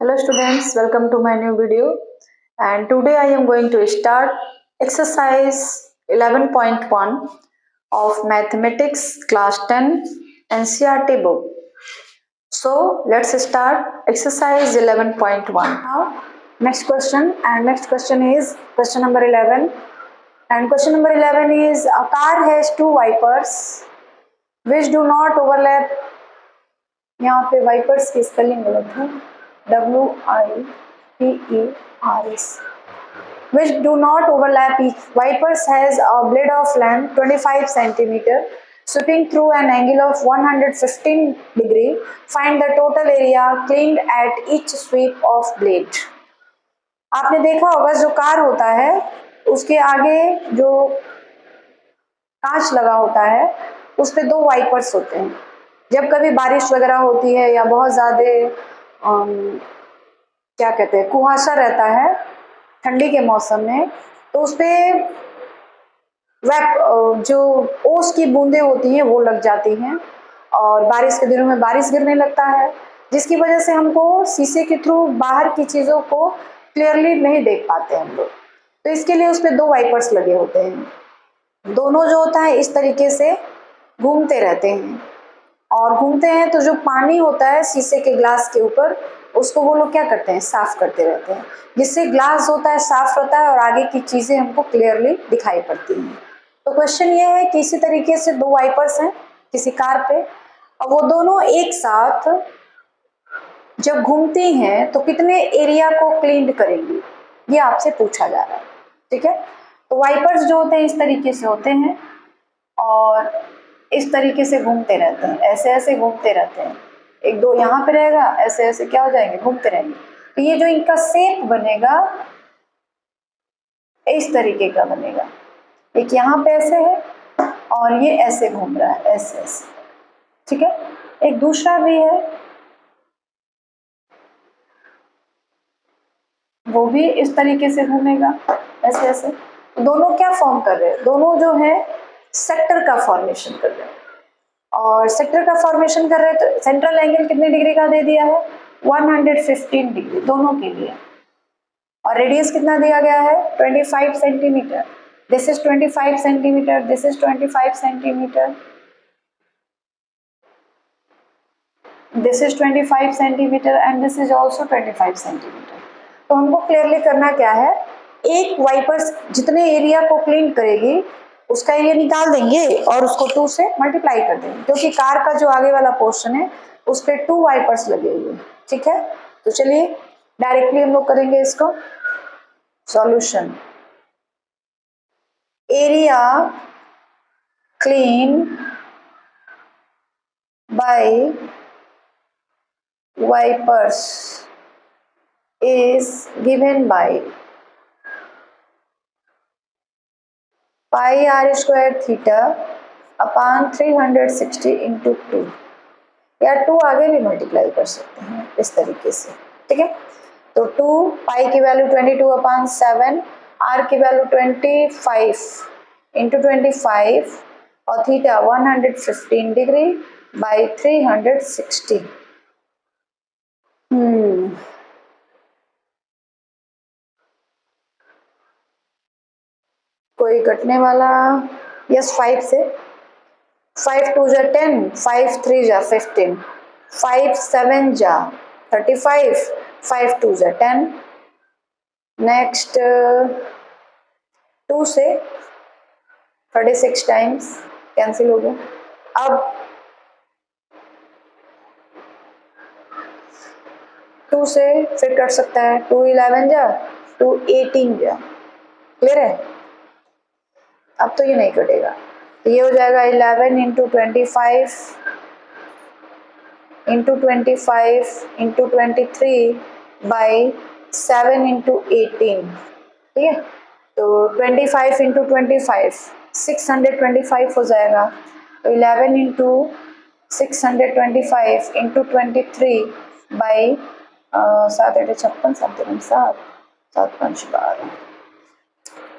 Hello students, welcome to my new video, and today I am going to start exercise 11.1 of mathematics class 10 NCERT book. So let's start exercise 11.1. Now next question, and next question is question number 11, and question number 11 is a car has two wipers which do not overlap. यहाँ पे wipers की spelling गलत है, WIPERS, which do not overlap each. Wipers has a blade of length 25 centimeter sweeping through an angle of 115 degree. Find the total area cleaned at each sweep of blade. आपने देखा होगा जो car होता है उसके आगे जो कांच लगा होता है उस पे दो वाइपर्स होते हैं। जब कभी बारिश वगैरह होती है या बहुत ज़्यादा क्या कहते हैं कुहासा रहता है ठंडी के मौसम में, तो उस पर जो ओस की बूंदें होती हैं वो लग जाती हैं और बारिश के दिनों में बारिश गिरने लगता है, जिसकी वजह से हमको शीशे के थ्रू बाहर की चीज़ों को क्लियरली नहीं देख पाते हम लोग। तो इसके लिए उस पर दो वाइपर्स लगे होते हैं। दोनों जो होता है इस तरीके से घूमते रहते हैं और घूमते हैं तो जो पानी होता है शीशे के ग्लास के ऊपर उसको वो लोग क्या करते हैं, साफ करते रहते हैं, जिससे ग्लास होता है साफ रहता है और आगे की चीज़ें हमको क्लियरली दिखाई पड़ती हैं। तो क्वेश्चन ये है कि इसी तरीके से दो वाइपर्स हैं किसी कार पे और वो दोनों एक साथ जब घूमती हैं तो कितने एरिया को क्लीन करेंगी, ये आपसे पूछा जा रहा है। ठीक है, तो वाइपर्स जो होते हैं इस तरीके से होते हैं और इस तरीके से घूमते रहते हैं, ऐसे ऐसे घूमते रहते हैं। एक दो यहाँ पे रहेगा, ऐसे ऐसे क्या हो जाएंगे, घूमते रहेंगे। तो ये जो इनका शेप बनेगा इस तरीके का बनेगा, एक यहाँ पे ऐसे है और ये ऐसे घूम रहा है, ऐसे ऐसे। ठीक है, एक दूसरा भी है, वो भी इस तरीके से घूमेगा ऐसे ऐसे। दोनों क्या फॉर्म कर रहे हैं, दोनों जो है सेक्टर का फॉर्मेशन कर रहे हैं और सेक्टर का फॉर्मेशन कर रहे हैं तो सेंट्रल एंगल कितने डिग्री का दे दिया है, 115 डिग्री दोनों के लिए, और रेडियस कितना दिया गया है, 25 centimetre. This is 25 centimetre, this is 25 centimetre, this is 25 centimetre and this is also 25 centimetre. तो हमको क्लियरली करना क्या है, एक वाइपर्स जितने एरिया को क्लीन करेगी उसका एरिया निकाल देंगे और उसको 2 से मल्टीप्लाई कर देंगे, क्योंकि कार का जो आगे वाला पोर्शन है उस पर 2 वाइपर्स लगे हुए। ठीक है, तो चलिए डायरेक्टली हम लोग करेंगे इसको। Solution, area clean by wipers is given by pi r square theta upon 360 into 2, या 2 आगे भी मल्टीप्लाई कर सकते हैं इस तरीके से। ठीक है, तो 2 पाई की वैल्यू 22 अपॉन 7, r की वैल्यू 25 इंटू 25 और थीटा 115 डिग्री बाई 360। कोई कटने वाला, यस 5 से, 5 2 जा 10, 5 3 जा 15, 5 7 जा 35, 5 2 जा 10। नेक्स्ट 2 से 36 टाइम्स कैंसिल हो गया। अब 2 से फिर कट सकता है, 2 11 जा, 2 18 जा। क्लियर है, अब तो ये नहीं कटेगा, तो ये हो जाएगा 11 into 25 into 25 into 23 by 7 into 18। ठीक है, तो 25 इंटू 25 625 हो जाएगा, तो 11 इंटू 625 इंटू 23 बाई 7 8 56 7 7 5 12।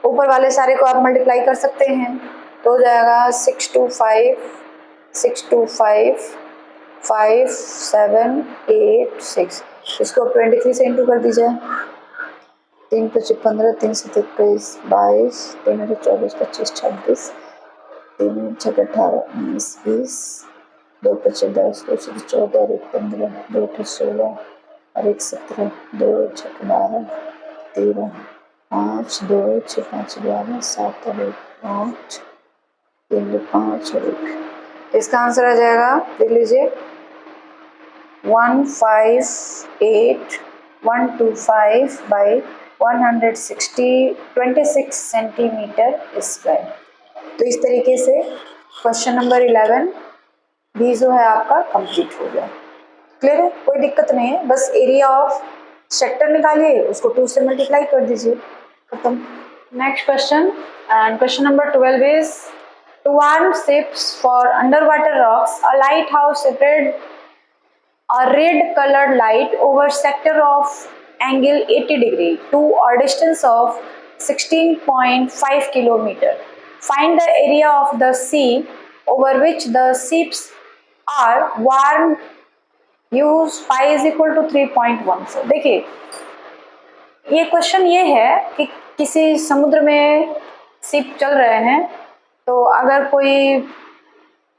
ऊपर वाले सारे को आप मल्टीप्लाई कर सकते हैं तो हो जाएगा 625 625 5 7 8 6, इसको 23 से इंटू कर दीजिए। 3 × 5 15, 3 से 23 22, 3 × 24 25 26, 3 × 6 18 19 20, 2 × 5 10, 2 से 14 और 1 15, 2 × 16 और 1 17, 2 × 6 12, 13, 5 2 6 5 11, 7 और 1 8, 3 2 5 और 1। इसका आंसर आ जाएगा, देख लीजिए, 158,125 बाई 126 सेंटीमीटर स्क्वायर। तो इस तरीके से क्वेश्चन नंबर 11 भी जो है आपका कंप्लीट हो गया। क्लियर है, कोई दिक्कत नहीं है, बस एरिया ऑफ सेक्टर निकालिए, उसको 2 से मल्टीप्लाई कर दीजिए, खत्म। Next question, and question number 12 is to warm ships for underwater rocks a lighthouse separate a red colored light over sector of angle 80 degree to a distance of 16.5 kilometer. Find the area of the sea over which the ships are warmed. Use pi is equal to 3.14। देखिए, ये question ये है कि किसी समुद्र में ship चल रहे हैं, तो अगर कोई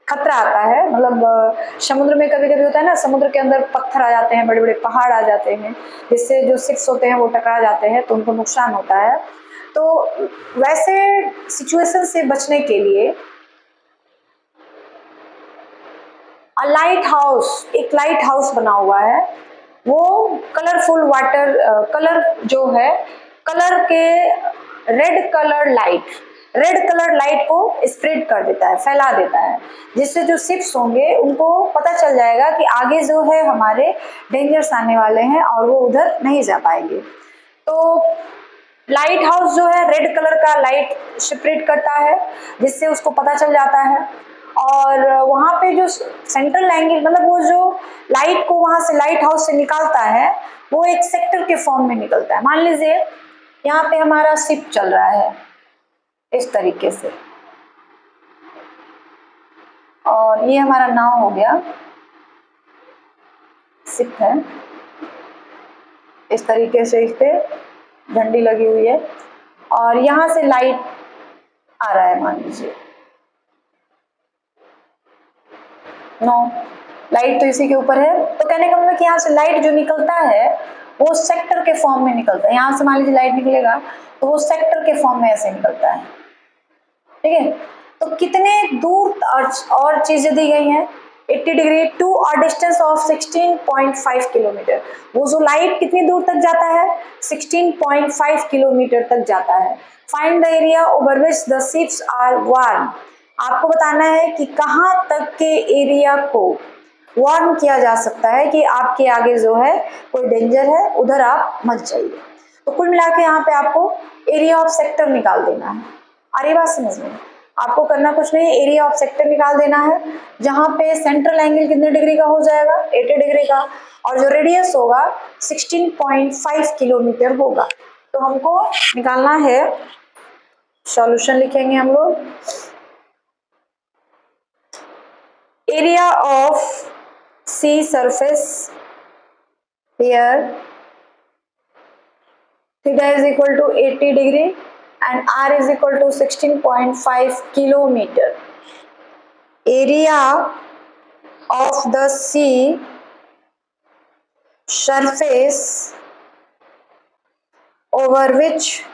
खतरा आता है, मतलब समुद्र में कभी कभी होता है ना, समुद्र के अंदर पत्थर आ जाते हैं, बड़े बड़े पहाड़ आ जाते हैं, जिससे जो शिप्स होते हैं वो टकरा जाते हैं, तो उनको नुकसान होता है। तो वैसे सिचुएशन से बचने के लिए लाइट हाउस, एक लाइट हाउस बना हुआ है, वो कलरफुल वाटर कलर जो है, कलर के रेड कलर लाइट को स्प्रेड कर देता है, फैला देता है, जिससे जो शिप्स होंगे उनको पता चल जाएगा कि आगे जो है हमारे डेंजर्स आने वाले हैं और वो उधर नहीं जा पाएंगे। तो लाइट हाउस जो है रेड कलर का लाइट स्प्रेड करता है, जिससे उसको पता चल जाता है, और वहाँ पे जो सेंट्रल एंगल, मतलब वो जो लाइट को वहाँ से लाइट हाउस से निकालता है, वो एक सेक्टर के फॉर्म में निकलता है। मान लीजिए यहाँ पे हमारा शिप चल रहा है इस तरीके से, और ये हमारा नाव हो गया, शिप है, इस तरीके से इस पे झंडी लगी हुई है, और यहाँ से लाइट आ रहा है, मान लीजिए नो, लाइट तो इसी के ऊपर है। तो कहने का मतलब कि यहाँ से लाइट जो निकलता है वो सेक्टर के फॉर्म में निकलता है। यहाँ से मान लीजिए लाइट निकलेगा तो वो सेक्टर के फॉर्म में ऐसे निकलता है, ठीक है। तो कितने दूर और चीजें दी गई हैं, 80 degree to a distance of 16.5 kilometre. वो जो लाइट कितनी दूर तक जाता है, 16.5 किलोमीटर तक जाता है। Find the area over which the ships are warm. आपको बताना है कि कहाँ तक के एरिया को वार्न किया जा सकता है कि आपके आगे जो है कोई डेंजर है, उधर आप मत जाइए। तो कुल मिला के यहाँ पे आपको एरिया ऑफ सेक्टर निकाल देना है। आ रही बात समझ में? आपको करना कुछ नहीं, एरिया ऑफ सेक्टर निकाल देना है, जहाँ पे सेंट्रल एंगल कितने डिग्री का हो जाएगा, 80 डिग्री का, और जो रेडियस होगा 16.5 किलोमीटर होगा। तो हमको निकालना है, सॉल्यूशन लिखेंगे हम लोग, area of sea surface here theta is equal to 80 degree and r is equal to 16.5 kilometer. Area of the sea surface over which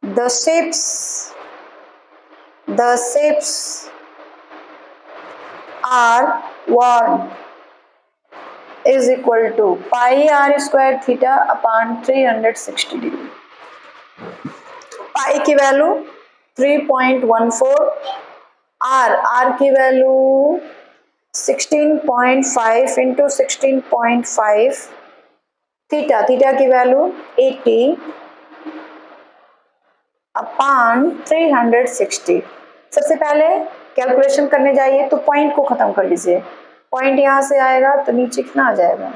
the ships are warm is equal to pi r square theta upon 360 degree. पाई की value 3.14, are की value 16.5 into 16.5, theta की value 80 upon 360। सबसे पहले calculation करने जाइए तो point को खत्म कर लीजिए। पॉइंट यहाँ से आएगा तो नीचे कितना आ जाएगा,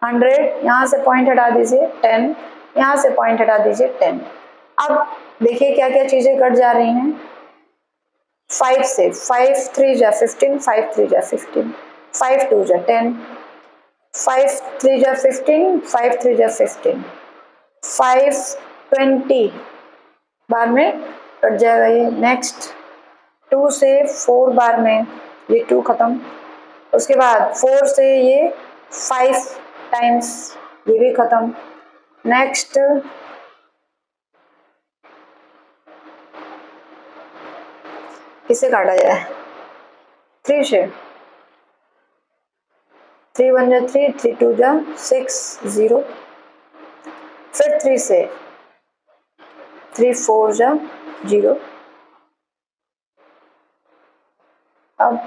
100, यहाँ से पॉइंट हटा दीजिए 10, यहाँ से पॉइंट हटा दीजिए 10। अब देखिए क्या क्या चीजें कट जा रही हैं। 5 से 5 3 जा 15, 5 3 जा 15, 5 2 जा 10, 5 3 जा 15, 5 3 जा 15, 5 20 बार में कट जाएगा ये। नेक्स्ट 2 से 4 बार में ये 2 खत्म। उसके बाद 4 से ये 5 टाइम्स, ये भी खत्म। नेक्स्ट किसे काटा जाए? 3 से, 3 1 जा 3, 3 2 जा 6 0। फिर 3 से 3 4 जा 0। अब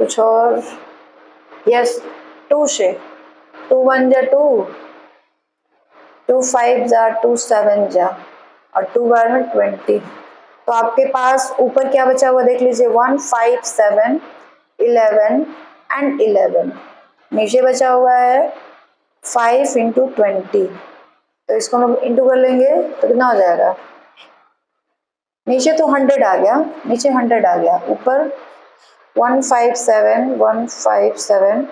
कुछ और, यस 2 से 2 1 जा 2, 2 5 जा 2 7 जा और 2 बार में 20। तो आपके पास ऊपर क्या बचा हुआ देख लीजिए, 1 5 7 11 एंड 11। नीचे बचा हुआ है 5 इंटू 20। तो इसको हम इंटू कर लेंगे तो कितना हो जाएगा? नीचे तो 100 आ गया, नीचे 100 आ गया, ऊपर 157 157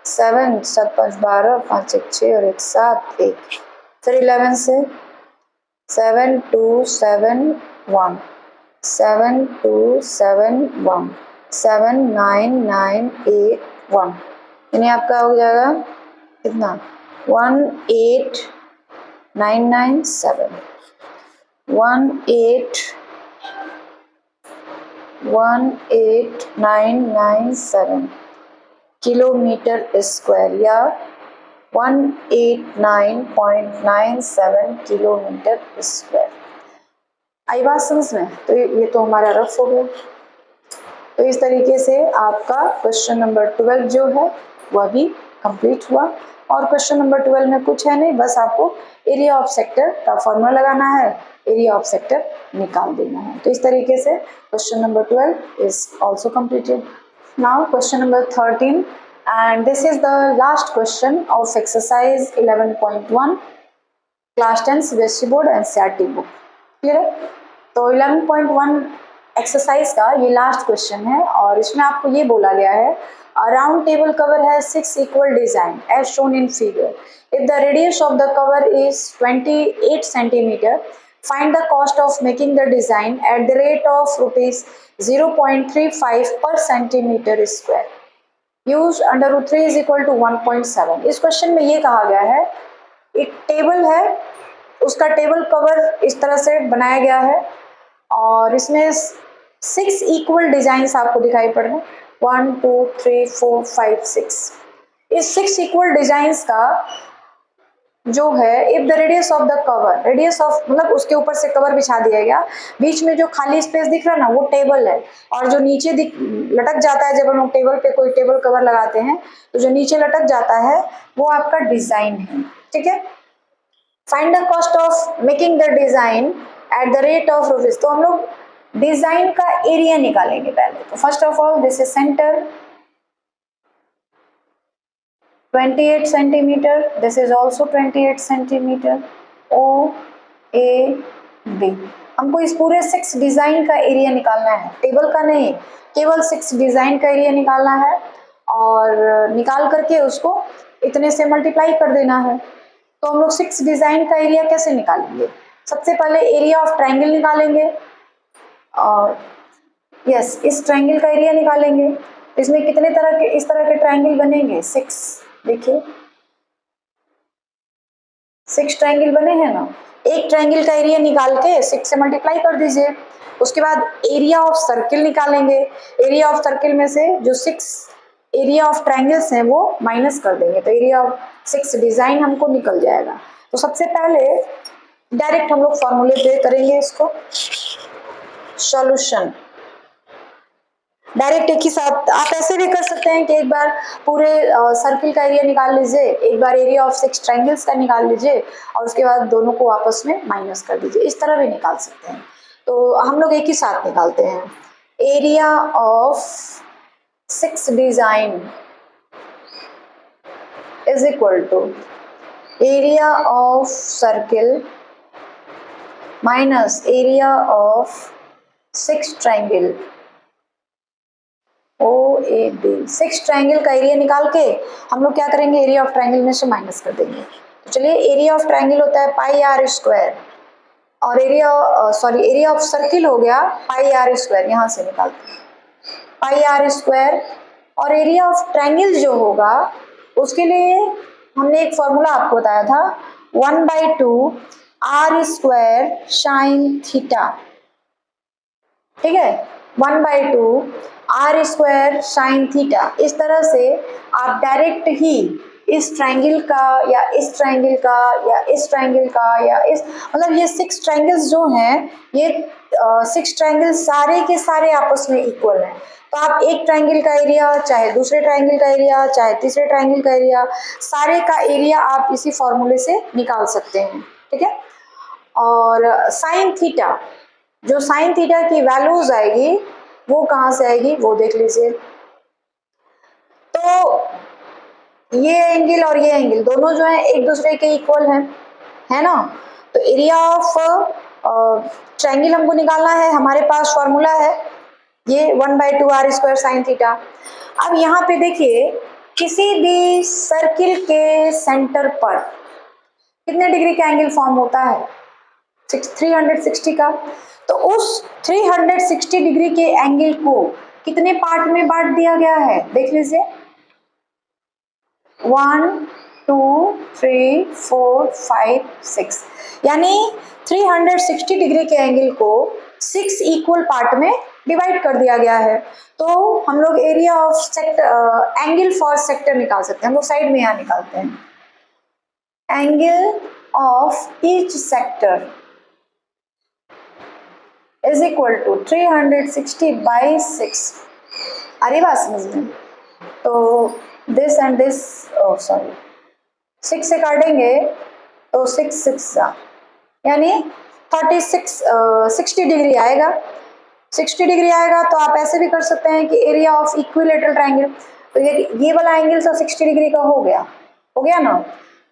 7 7 5 12 5 1 6 और 1 7 1। फिर 11 से 7 2 7 1 7 2 7 1 7 9 9 8 1। यानी आपका हो जाएगा कितना? 18997 18997 किलोमीटर स्क्वायर या 189.97 किलोमीटर स्क्वायर। आई बात समझ में? तो ये तो हमारा रफ हो गया। तो इस तरीके से आपका क्वेश्चन नंबर 12 जो है वह भी कंप्लीट हुआ। और क्वेश्चन नंबर 12 में कुछ है नहीं, बस आपको एरिया ऑफ सेक्टर का फॉर्मूला लगाना है, एरिया ऑफ सेक्टर निकाल देना है। तो इस तरीके से question number 12 is also completed. Now question number 13 and this is the last question of exercise 11.1 class 10 CBSE board NCERT book। Clear है? तो 11.1 एक्सरसाइज का ये लास्ट क्वेश्चन है और इसमें आपको ये बोला गया है, a round table cover has 6 equal design as shown in figure. If the radius of the cover is 28 centimeter, find the cost of making the design at the rate of rupees 0.35 per centimeter square. Use under root 3 is equal to 1.7। इस question में ये कहा गया है, एक table है, उसका table cover इस तरह से बनाया गया है और इसमें 6 इक्वल डिजाइन्स आपको दिखाई पड़ रहे हैं, 1 2 3 4 5 6। इस 6 इक्वल डिजाइन्स का जो है, if the radius of the cover, radius of मतलब उसके ऊपर से कवर बिछा दिया गया, बीच में जो खाली स्पेस दिख रहा है ना वो टेबल है, और जो नीचे लटक जाता है, जब हम टेबल पे कोई टेबल कवर लगाते हैं तो जो नीचे लटक जाता है वो आपका डिजाइन है। ठीक है? Find the cost of making the design at the rate of rupees. तो हम लोग डिजाइन का एरिया निकालेंगे पहले। तो first of all this is centre 28 centimeter, this is also 28 centimeter, O A B। हमको इस पूरे 6 डिजाइन का एरिया निकालना है, टेबल का नहीं, केवल 6 डिजाइन का एरिया निकालना है और निकाल करके उसको इतने से मल्टीप्लाई कर देना है। तो हम लोग 6 डिजाइन का एरिया कैसे निकालेंगे? सबसे पहले एरिया ऑफ ट्राइंगल निकालेंगे और यस इस ट्राइंगल का एरिया निकालेंगे। इसमें कितने तरह के इस तरह के ट्राइंगल बनेंगे? 6। देखिए 6 ट्राइंगल बने हैं ना। एक ट्राइंगल का एरिया निकाल के 6 से मल्टीप्लाई कर दीजिए। उसके बाद एरिया ऑफ सर्किल निकालेंगे। एरिया ऑफ सर्किल में से जो 6 एरिया ऑफ ट्राइंगल्स हैं वो माइनस कर देंगे, तो एरिया ऑफ 6 डिजाइन हमको निकल जाएगा। तो सबसे पहले डायरेक्ट हम लोग फॉर्मूले पे करेंगे इसको सॉल्यूशन। डायरेक्ट एक ही साथ आप ऐसे भी कर सकते हैं कि एक बार पूरे सर्किल का एरिया निकाल लीजिए, एक बार एरिया ऑफ 6 ट्रायंगल्स का निकाल लीजिए और उसके बाद दोनों को आपस में माइनस कर दीजिए। इस तरह भी निकाल सकते हैं। तो हम लोग एक ही साथ निकालते हैं। Area of 6 design is equal to area of circle minus area of six triangle OAB, six triangle का एरिया निकाल के हम लोग क्या करेंगे, एरिया ऑफ ट्राइंगल में से माइनस कर देंगे। तो चलिए, एरिया ऑफ ट्राइंगल होता है पाई आर स्क्वायर, और एरिया ऑफ सर्किल हो गया पाई आर स्क्वायर, यहाँ से निकालते हैं पाई आर स्क्वायर। और एरिया ऑफ ट्राइंगल जो होगा उसके लिए हमने एक फॉर्मूला आपको बताया था, 1/2 आर स्क्वायर साइन थीटा, ठीक है, 1/2 आर स्क्वायर साइन थीटा। इस तरह से आप डायरेक्ट ही इस ट्राइंगल का या इस ट्राइंगल का या इस ट्राइंगल का या इस, मतलब ये सिक्स ट्राइंगल्स जो हैं, ये सिक्स ट्राइंगल सारे के सारे आपस में इक्वल हैं। तो आप एक ट्राइंगल का एरिया, चाहे दूसरे ट्राइंगल का एरिया, चाहे तीसरे ट्राइंगल का एरिया, सारे का एरिया आप इसी फॉर्मूले से निकाल सकते हैं, ठीक है। और साइन थीटा, जो साइन थीटा की वैल्यूज आएगी वो कहाँ से आएगी वो देख लीजिए। तो ये एंगल और ये एंगल दोनों जो है एक दूसरे के इक्वल हैं, है ना। तो एरिया ऑफ ट्राइंगल हमको निकालना है, हमारे पास फॉर्मूला है ये 1/2 आर स्क्वायर साइन थीटा। अब यहाँ पे देखिए, किसी भी सर्किल के सेंटर पर कितने डिग्री का एंगल फॉर्म होता है, 360 का। तो उस 360 डिग्री के एंगल को कितने पार्ट में बांट दिया गया है, देख लीजिए, 1 2 3 4 5 6, यानी 360 डिग्री के एंगल को 6 इक्वल पार्ट में डिवाइड कर दिया गया है। तो हम लोग area of sector, angle for sector निकाल सकते हैं। हम लोग साइड में यहाँ निकालते हैं, angle of each sector is equal to 360/6। अरे बात समझ में। तो दिस एंड दिस, सॉरी, 6 से काटेंगे तो 6 6 यानी 60 डिग्री आएगा। 60 डिग्री आएगा तो आप ऐसे भी कर सकते हैं कि एरिया ऑफ इक्विलेटरल ट्राइंगल, तो ये वाला एंगल तो 60 डिग्री का हो गया ना।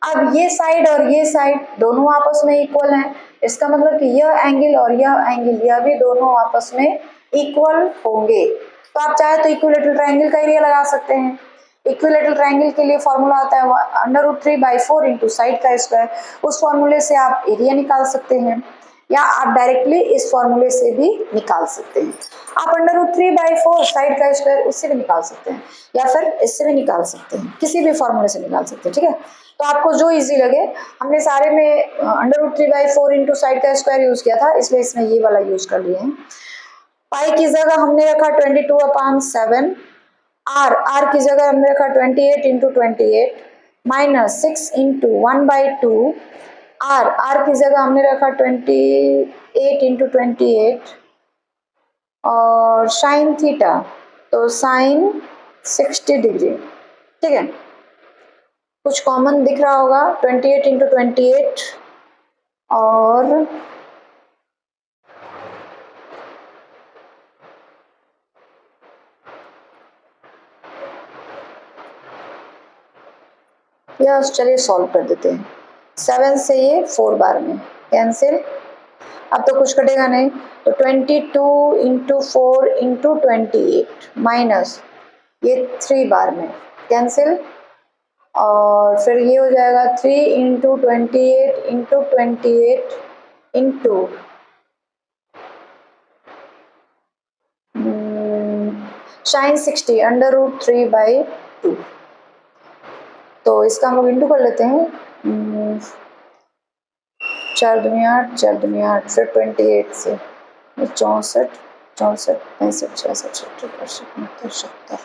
अब ये साइड और ये साइड दोनों आपस में इक्वल हैं, इसका मतलब कि यह एंगल और यह एंगल, यह भी दोनों आपस में इक्वल होंगे। तो आप चाहे तो इक्विलेटरल ट्राइंगल का एरिया लगा सकते हैं। इक्विलेटरल ट्राइंगल के लिए फॉर्मूला आता है √3/4 इंटू साइड का स्क्वायर, उस फॉर्मूले से आप एरिया निकाल सकते हैं, या आप डायरेक्टली इस फॉर्मूले से भी निकाल सकते हैं। आप √3/4 साइड का स्क्वायर उससे भी निकाल सकते हैं, या फिर इससे भी निकाल सकते हैं, किसी भी फॉर्मूले से निकाल सकते हैं, ठीक है। तो आपको जो इजी लगे, हमने सारे में √3/4 इंटू साइड का स्क्वायर यूज किया था, इसलिए इसमें ये वाला यूज कर लिए हैं। पाई की जगह हमने रखा 22/7, आर की जगह हमने रखा 28 इंटू 28 माइनस 6 इंटू 1/2, आर की जगह हमने रखा 28 इंटू 28 और साइन थीटा, तो साइन 60 डिग्री, ठीक है। कुछ कॉमन दिख रहा होगा, 28 इंटू 28 और या चलिए सॉल्व कर देते हैं। 7 से ये 4 बार में कैंसिल, अब तो कुछ कटेगा नहीं, तो 22 इंटू 4 इंटू 28 माइनस ये 3 बार में कैंसिल, और फिर ये हो जाएगा 3 इंटू 28 इंटू 28 इंटू साइन 60 √3/2। तो इसका हम लोग इंटू कर लेते हैं, 4 दूनी 8, 4 दूनी 8, फिर 28 से 64 64 65 66 70 72 70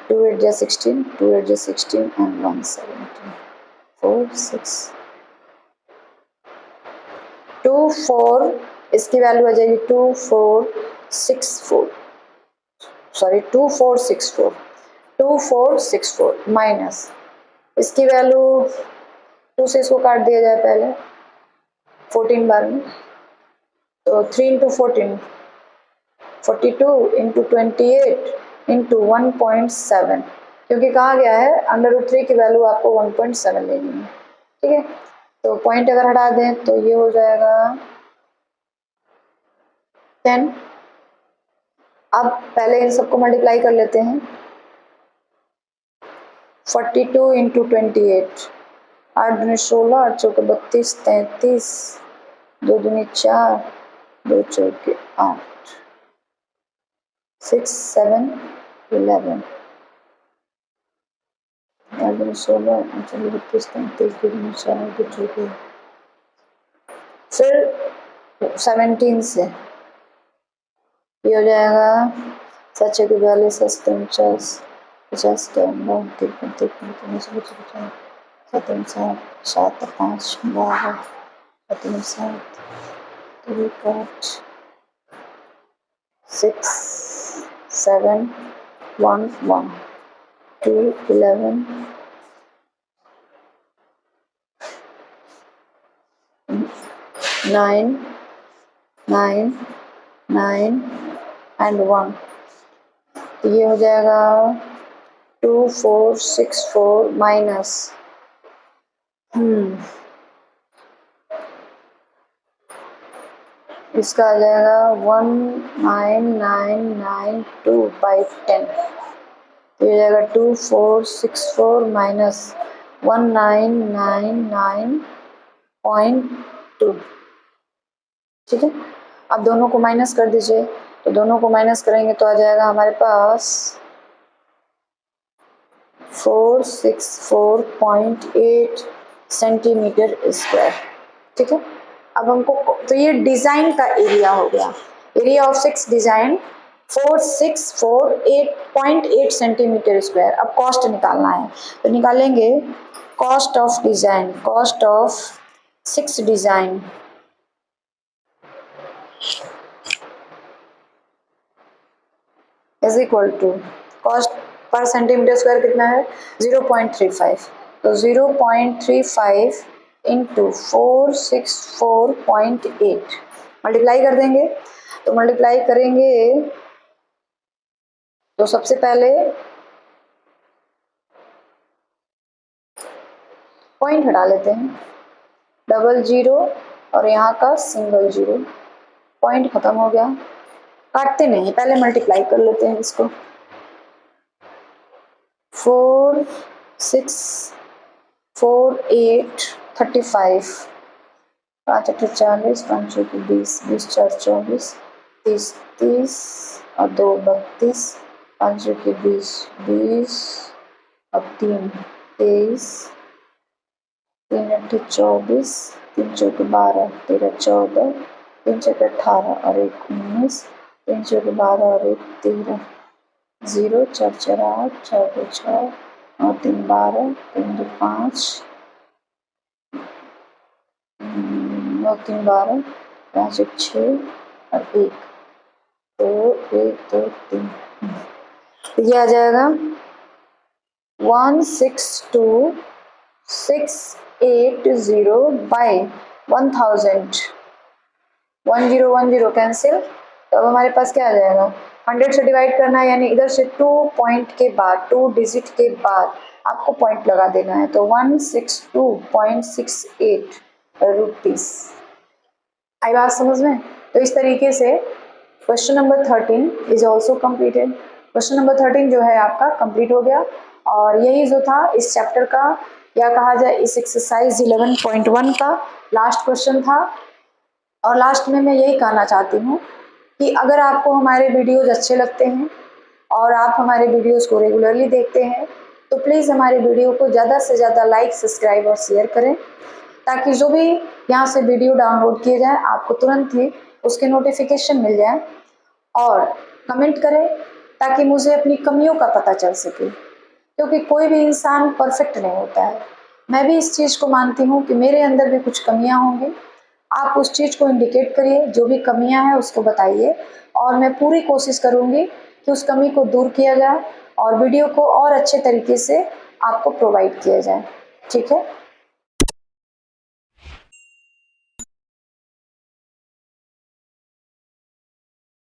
2 8 16, 2 8 16 and 1 17 4 6 2 4, इसकी वैल्यू आ जाएगी 2464, सॉरी 2464 माइनस इसकी वैल्यू 2 से इसको काट दिया जाए पहले 14 बार में, तो 3 इंटू 14 42 इंटू 28 इंटू 1.7, क्योंकि कहा गया है √3 की वैल्यू आपको 1.7 लेनी है, ठीक है। तो पॉइंट अगर हटा दें तो ये हो जाएगा 10। अब पहले इन सबको मल्टीप्लाई कर लेते हैं। 42 इंटू 28, 8 दूनी 16, 8 चौके 32, 33, 2 दूनी 4, 2 चौके 8, 6 7 11, 8 दूनी 16, 8 चौके 32, 33, 2 दूनी 4, 2 चौके। फिर 17 से ये हो जाएगा 7 चौके 42, 7 49, 50, 52, 53, 54, 55, 57, 7 5 12, 7 3 8, 6 7 1 1 2 11 9 9 9 एंड 1। तो ये हो जाएगा 2 4 6 4 माइनस इसका आ जाएगा 19992 बाई 10। तो ये जाएगा 2464 माइनस 1999.2। ठीक है, अब दोनों को माइनस कर दीजिए। तो दोनों को माइनस करेंगे तो आ जाएगा हमारे पास 464.8 सेंटीमीटर स्क्वायर। ठीक है, अब हमको तो ये डिजाइन का एरिया हो गया, area of 6 design 4648.8 centimetre square. अब कॉस्ट निकालना है तो निकालेंगे cost of design, cost of 6 design is equal to cost per centimetre square कितना है 0.35। तो 0.35 इंटू 464.8 मल्टीप्लाई कर देंगे। तो मल्टीप्लाई करेंगे तो सबसे पहले पॉइंट हटा लेते हैं, डबल जीरो और यहाँ का सिंगल जीरो, पॉइंट खत्म हो गया। काटते नहीं, पहले मल्टीप्लाई कर लेते हैं इसको। 4 6 4 8 35, 5 8 40, 5 6 20, 20 4 24, 30 30 और 2 32, 5 6 20 20, अब 3 23, 3 8 24, 3 4 12, 13 14, 3 4 18 और 1 19, 3 4 12 और 1 13, 0 4 4 8, 4 2 6 और 3 12, 3 2 5, 9 3 12, 5 1 6 और 1 2 1 2 3। ये आ जाएगा 162,680 बाई 1000। 1010 कैंसिल, तो अब हमारे पास क्या आ जाएगा 100 से डिवाइड करना है, यानी इधर से 2 पॉइंट के बाद 2 डिजिट के बाद आपको पॉइंट लगा देना है। तो 162.68 रुपीस। आई बात समझ में? तो इस तरीके से question number 13 is also completed. Question number 13 जो है आपका कंप्लीट हो गया, और यही जो था इस चैप्टर का, या कहा जाए इस एक्सरसाइज 11.1 का लास्ट क्वेश्चन था। और लास्ट में मैं यही कहना चाहती हूँ कि अगर आपको हमारे वीडियोज अच्छे लगते हैं और आप हमारे वीडियोज को रेगुलरली देखते हैं तो प्लीज़ हमारे वीडियो को ज़्यादा से ज़्यादा लाइक, सब्सक्राइब और शेयर करें, ताकि जो भी यहाँ से वीडियो डाउनलोड किए जाए आपको तुरंत ही उसके नोटिफिकेशन मिल जाए। और कमेंट करें ताकि मुझे अपनी कमियों का पता चल सके, क्योंकि कोई भी इंसान परफेक्ट नहीं होता है। मैं भी इस चीज़ को मानती हूँ कि मेरे अंदर भी कुछ कमियाँ होंगी। आप उस चीज़ को इंडिकेट करिए, जो भी कमियाँ हैं उसको बताइए, और मैं पूरी कोशिश करूँगी कि उस कमी को दूर किया जाए और वीडियो को और अच्छे तरीके से आपको प्रोवाइड किया जाए। ठीक है।